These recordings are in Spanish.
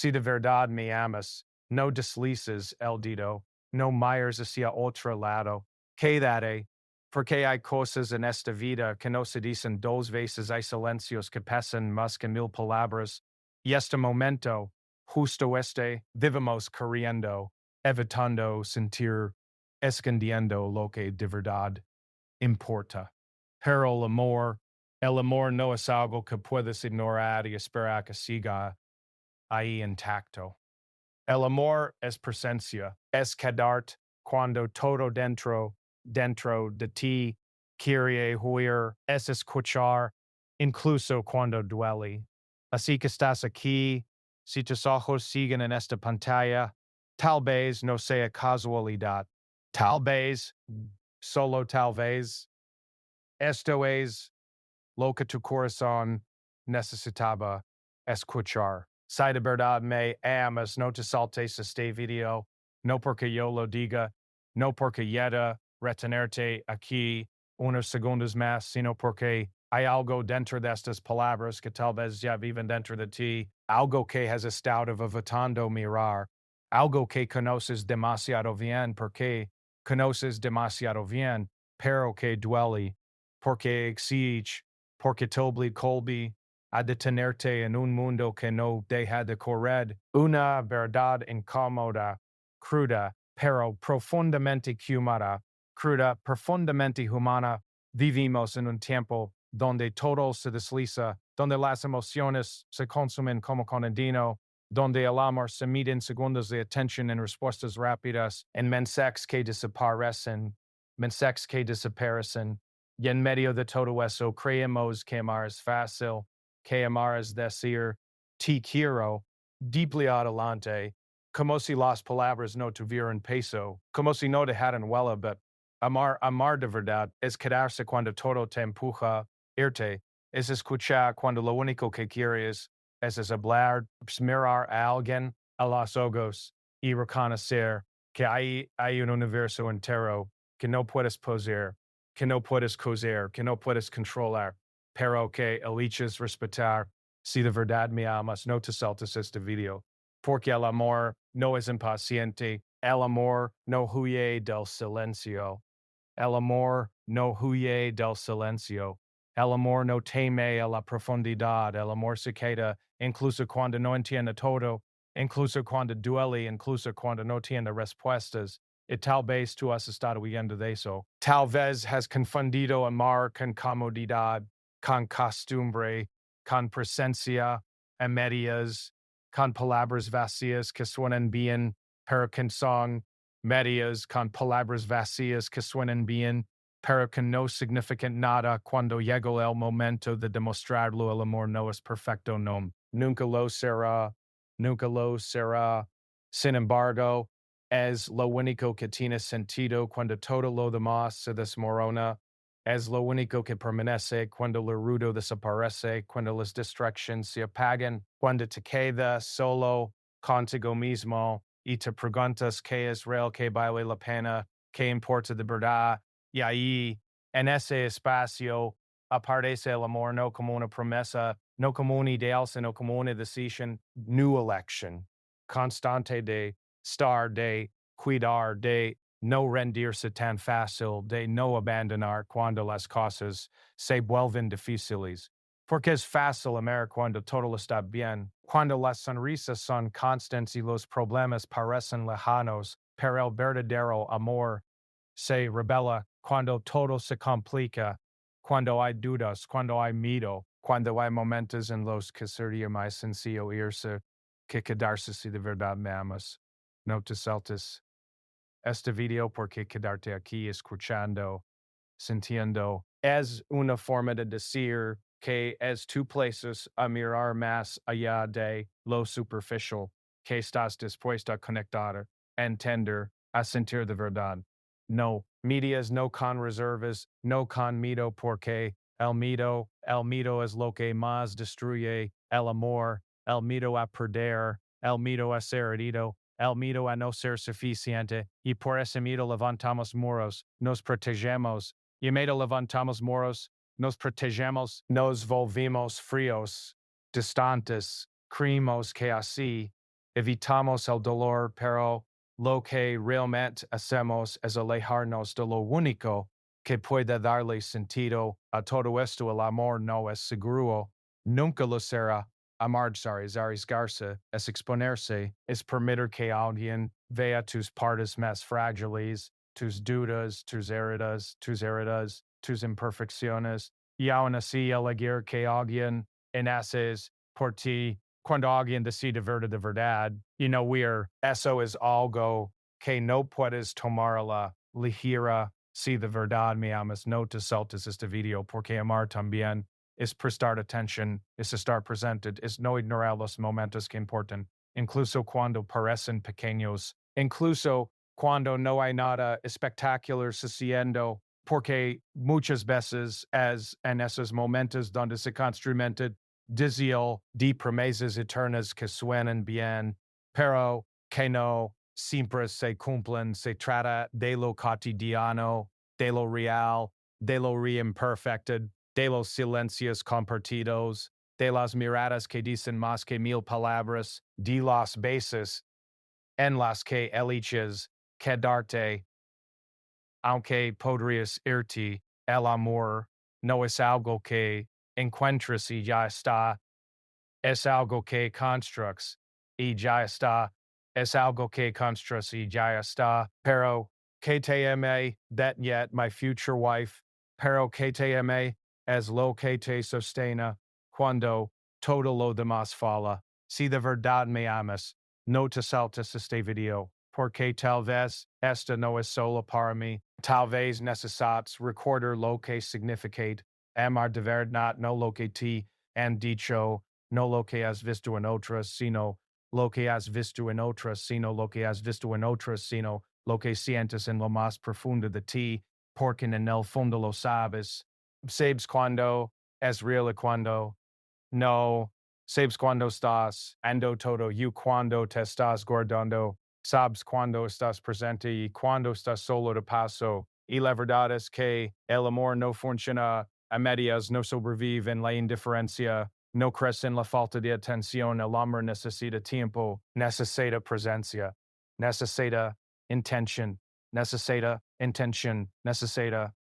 Si de verdad me amas, no deslices el dedo, no mires hacia otro lado. Quédate, porque hay cosas en esta vida que no se dicen dos veces, hay silencios que pesan más que mil palabras. Y este momento, justo este, vivimos corriendo, evitando sentir, escondiendo lo que de verdad importa. Pero el amor no es algo que puedes ignorar y esperar que siga ahí intacto. El amor es presencia, es quedarte cuando todo dentro de ti quiere huir, es escuchar, incluso cuando duele. Así que estás aquí, si tus ojos siguen en esta pantalla, tal vez no sea casualidad, tal vez, solo tal vez, esto es lo que tu corazón necesitaba escuchar. Si de verdad me amas, no te saltes este video, no porque yo lo diga, no porque quiera retenerte aquí unos segundos más, sino porque hay algo dentro de estas palabras que tal vez ya viven dentro de ti, algo que has estado evitando mirar, algo que conoces demasiado bien porque conoces demasiado bien, pero que duele, porque exige, porque Toby Colby ha de tenerte en un mundo que no deja de correr, una verdad incómoda, cruda, pero profundamente humana, cruda, profundamente humana. Vivimos en un tiempo donde todo se desliza, donde las emociones se consumen como con el dino, donde el amor se mide en segundos de atención en respuestas rápidas, en mensajes que desaparecen, y en medio de todo eso creemos que amar es fácil, que amar es decir, te quiero, deeply adelante, como si las palabras no tuvieran peso, como si no dejaran huella, but amar de verdad es quedarse cuando todo te empuja, irte, es escuchar cuando lo único que quieres es hablar, mirar a alguien a los ojos y reconocer que hay un universo entero que no puedes poseer, que no puedes coser, que no puedes controlar, pero que eliges respetar. Si de verdad me amas, no te saltes este video, porque el amor no es impaciente, el amor no huye del silencio, el amor no huye del silencio, el amor no teme a la profundidad, el amor se queda incluso cuando no entiende todo, incluso cuando duele, incluso cuando no tiene respuestas. Y tal vez tú has estado huyendo de eso. Tal vez has confundido amar con comodidad, con costumbre, con presencia a medias, con palabras vacías que suenan bien, pero que son medias, con palabras vacías que suenan bien, pero que no significan nada cuando llegó el momento de demostrarlo. El amor no es perfecto, no, nunca lo será, nunca lo será. Sin embargo, es lo único que tiene sentido cuando todo lo demás se desmorona. Es lo único que permanece cuando lo rudo desaparece, cuando las distractions se apagan, cuando te quedas solo contigo mismo y te preguntas qué es real, qué vale la pena, qué importa de verdad. Y ahí, en ese espacio, aparece el amor no como una promesa, no como un ideal, sino como una decisión, new election, constante de estar, de cuidar, de no rendirse tan fácil, de no abandonar cuando las cosas se vuelven difíciles. Porque es fácil amar cuando todo está bien, cuando las sonrisas son constantes y los problemas parecen lejanos, pero el verdadero amor se revela cuando todo se complica, cuando hay dudas, cuando hay miedo, cuando hay momentos en los que sería más sencillo irse que quedarse si de verdad me amas. No te saltes este video porque quedarte aquí escuchando, sintiendo, es una forma de decir que es tu places a mirar más allá de lo superficial, que estás dispuesta a conectar, a entender, a sentir de verdad. No, medias no con reservas, no con miedo porque el miedo es lo que más destruye el amor, el miedo a perder, el miedo a ser herido, el miedo a no ser suficiente, y por ese miedo levantamos muros, nos protegemos, y medio levantamos muros, nos protegemos, nos volvimos fríos, distantes, creemos que así Evitamos el dolor, pero lo que realmente hacemos es alejarnos de lo único que puede darle sentido a todo esto. El amor no es seguro, nunca lo será. Amar, es arriesgarse, es exponerse, es permitir que alguien vea tus partes más frágiles, tus dudas, tus imperfecciones, y aún así elegir que alguien en haces por ti cuando alguien decide ver de verdad. Eso es algo que no puedes tomar a la ligera. Si de verdad me amas, no te saltes este video, porque amar también es prestar atención, es estar presente, es no ignorar los momentos que importan, incluso cuando parecen pequeños, incluso cuando no hay nada espectacular sucediendo, porque muchas veces es en esos momentos donde se construye deseo de promesas eternas que suenan bien, pero que no siempre se cumplen. Se trata de lo cotidiano, de lo real, de lo imperfecto, de los silencios compartidos, de las miradas que dicen más que mil palabras, de las veces en las que eliges quedarte, aunque podrías irte. El amor no es algo que encuentres y ya está, es algo que constructs y ya está, es algo que constructs y ya está, pero que te ame, that yet my future wife, pero que te ame es lo que te sostena cuando todo lo demás falla. Si de verdad me amas, no te saltes este video, porque tal vez esta no es solo para mí, tal vez necesitas recordar lo que significa amar de verdad, no lo que te han dicho, no lo que has visto en otras, sino lo que has visto en otras, sino lo que has visto en otras, sino lo que sientes en lo más profundo de ti, porque en el fondo lo sabes. Sabes cuando es real y cuando no. Sabes cuando estás ando todo y cuando te estás guardando. Sabes cuando estás presente y cuando estás solo de paso. Y la verdad es que el amor no funciona a medias, no sobrevive en la indiferencia, no crece en la falta de atención. El amor necesita tiempo, necesita presencia, necesita intention, necesita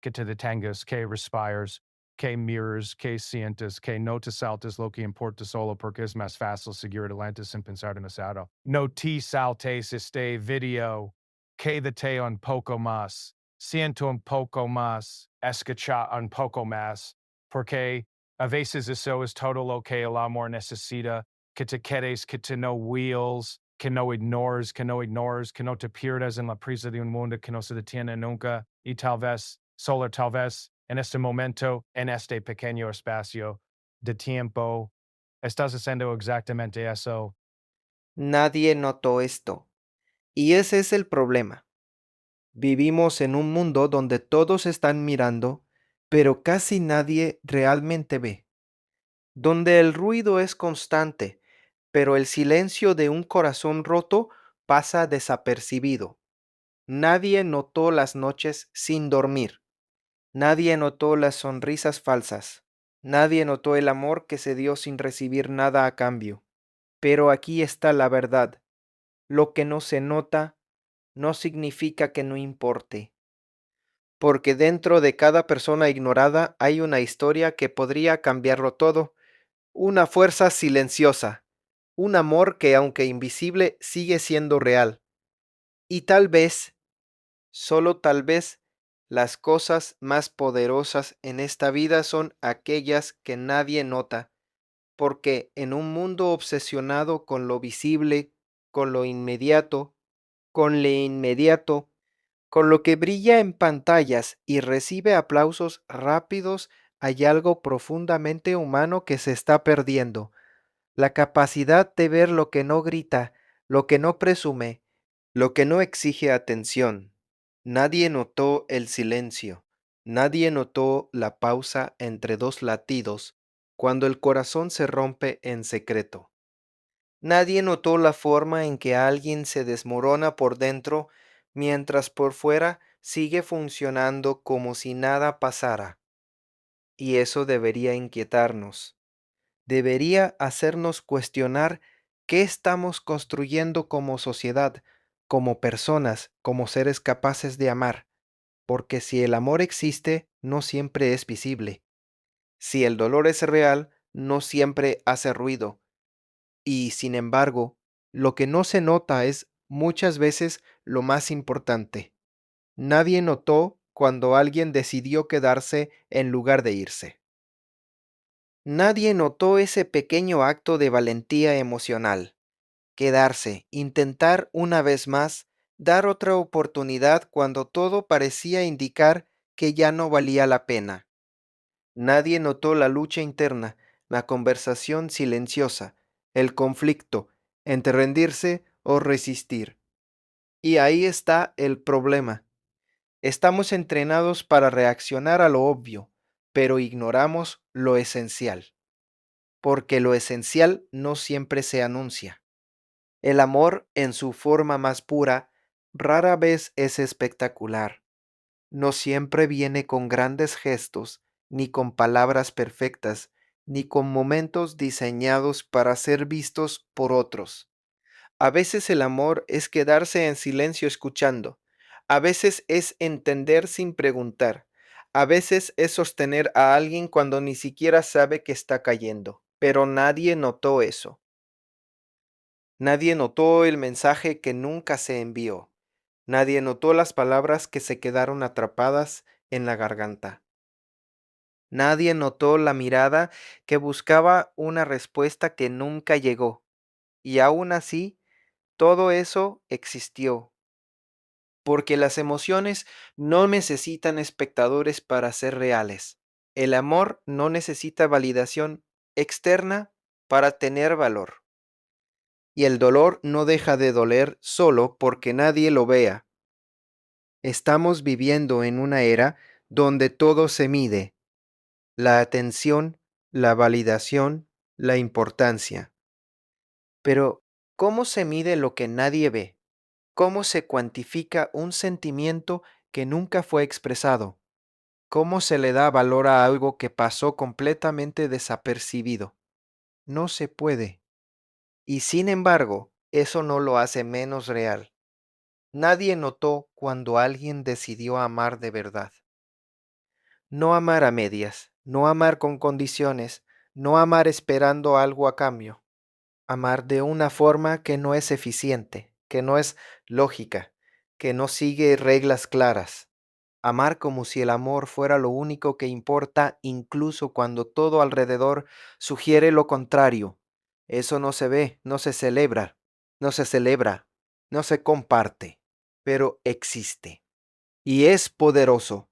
que te detengas, que respires, que miras, que sientes, que no te saltes lo que importa solo porque es más fácil seguir adelante sin pensar demasiado. No te saltes este video, quédate un poco más, siento un poco más, escucha un poco más, porque a veces eso es todo lo que el amor necesita, que te quedes, que te no wheels, que no te pierdas en la prisa de un mundo que no se detiene nunca, y solo tal vez, en este momento, en este pequeño espacio de tiempo, estás haciendo exactamente eso. Nadie notó esto. Y ese es el problema. Vivimos en un mundo donde todos están mirando, pero casi nadie realmente ve. Donde el ruido es constante, pero el silencio de un corazón roto pasa desapercibido. Nadie notó las noches sin dormir. Nadie notó las sonrisas falsas. Nadie notó el amor que se dio sin recibir nada a cambio. Pero aquí está la verdad. Lo que no se nota no significa que no importe, porque dentro de cada persona ignorada hay una historia que podría cambiarlo todo, una fuerza silenciosa, un amor que aunque invisible sigue siendo real. Y tal vez, solo tal vez, las cosas más poderosas en esta vida son aquellas que nadie nota, porque en un mundo obsesionado con lo visible, con lo inmediato, con lo que brilla en pantallas y recibe aplausos rápidos, hay algo profundamente humano que se está perdiendo. La capacidad de ver lo que no grita, lo que no presume, lo que no exige atención. Nadie notó el silencio, nadie notó la pausa entre dos latidos cuando el corazón se rompe en secreto. Nadie notó la forma en que alguien se desmorona por dentro mientras por fuera sigue funcionando como si nada pasara. Y eso debería inquietarnos. Debería hacernos cuestionar ¿Qué estamos construyendo como sociedad, como personas, como seres capaces de amar? Porque si el amor existe, no siempre es visible. Si el dolor es real, no siempre hace ruido. Y sin embargo, lo que no se nota es muchas veces lo más importante. Nadie notó cuando alguien decidió quedarse en lugar de irse. Nadie notó ese pequeño acto de valentía emocional. Quedarse, intentar una vez más, dar otra oportunidad cuando todo parecía indicar que ya no valía la pena. Nadie notó la lucha interna, la conversación silenciosa, el conflicto entre rendirse o resistir. Y ahí está el problema. Estamos entrenados para reaccionar a lo obvio, pero ignoramos lo esencial, porque lo esencial no siempre se anuncia. El amor, en su forma más pura, rara vez es espectacular. No siempre viene con grandes gestos, ni con palabras perfectas, ni con momentos diseñados para ser vistos por otros. A veces el amor es quedarse en silencio escuchando. A veces es entender sin preguntar. A veces es sostener a alguien cuando ni siquiera sabe que está cayendo. Pero nadie notó eso. Nadie notó el mensaje que nunca se envió. Nadie notó las palabras que se quedaron atrapadas en la garganta. Nadie notó la mirada que buscaba una respuesta que nunca llegó. Y aún así, todo eso existió, porque las emociones no necesitan espectadores para ser reales. El amor no necesita validación externa para tener valor. Y el dolor no deja de doler solo porque nadie lo vea. Estamos viviendo en una era donde todo se mide: la atención, la validación, la importancia. Pero, ¿cómo se mide lo que nadie ve? ¿Cómo se cuantifica un sentimiento que nunca fue expresado? ¿Cómo se le da valor a algo que pasó completamente desapercibido? No se puede. Y sin embargo, eso no lo hace menos real. Nadie notó cuando alguien decidió amar de verdad. No amar a medias, no amar con condiciones, no amar esperando algo a cambio. Amar de una forma que no es eficiente, que no es lógica, que no sigue reglas claras. Amar como si el amor fuera lo único que importa, incluso cuando todo alrededor sugiere lo contrario. Eso no se ve, no se celebra, no se celebra, no se comparte, pero existe. Y es poderoso,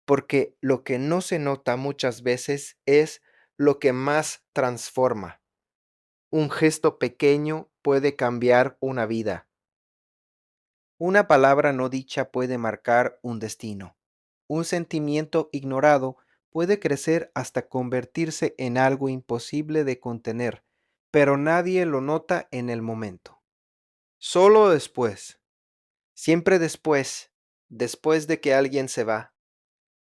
porque lo que no se nota muchas veces es lo que más transforma. Un gesto pequeño puede cambiar una vida. Una palabra no dicha puede marcar un destino. Un sentimiento ignorado puede crecer hasta convertirse en algo imposible de contener, pero nadie lo nota en el momento. Solo después, siempre después, después de que alguien se va,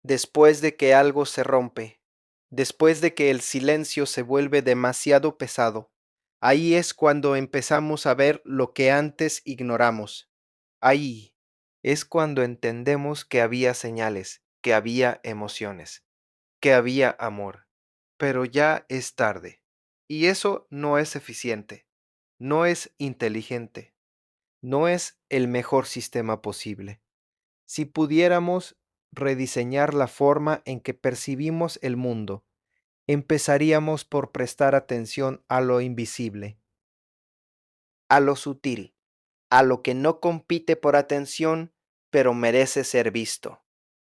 después de que algo se rompe, después de que el silencio se vuelve demasiado pesado, ahí es cuando empezamos a ver lo que antes ignoramos. Ahí es cuando entendemos que había señales, que había emociones, que había amor. Pero ya es tarde. Y eso no es eficiente, no es inteligente, no es el mejor sistema posible. Si pudiéramos rediseñar la forma en que percibimos el mundo, empezaríamos por prestar atención a lo invisible, a lo sutil, a lo que no compite por atención, pero merece ser visto.